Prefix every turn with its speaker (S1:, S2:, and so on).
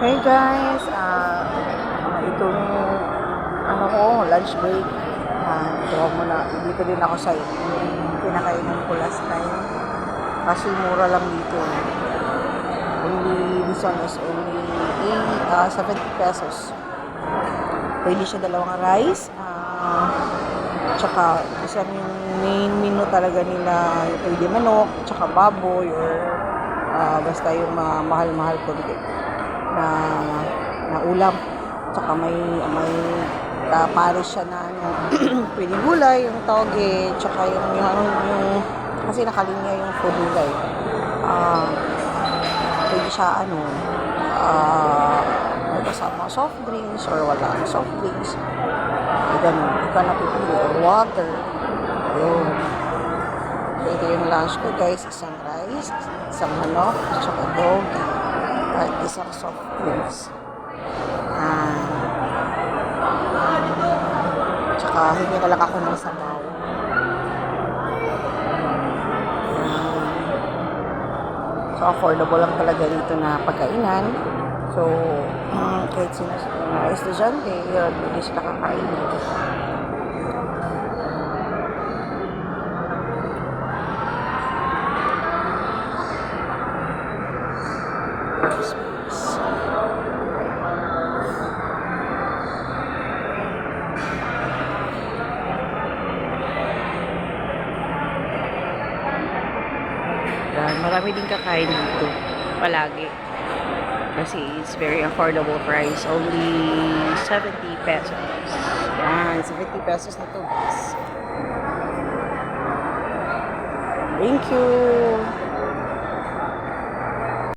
S1: Hey guys, ito yung lunch break. Ito muna, dito din ako sa pinakainan ko last time. Kasi mura lang dito. Only, this one is only 70 pesos. Pwede siya dalawang rice. Tsaka isang main menu talaga nila, pwede manok, tsaka baboy, or basta yung mga mahal-mahal ko na ulam. Tsaka may pares siya na pwede gulay, yung toge, tsaka yung kasi nakalinya yung food nila eh. Pwede siya may kasama soft drinks or wala soft drinks. Ganun, ikaw napipili or water. Ayun. Ito yung lunch ko guys, isang rice, isang manok, tsaka toge, at isang soft drinks. Tsaka hindi na lang ako ng sabaw. So affordable lang talaga dito na pagkainan. So kahit sino na estudyante, yun, hindi sila kakain. Marami din kakain dito palagi kasi it's very affordable price, only 70 pesos. Yan, 70 pesos na to guys. Thank you.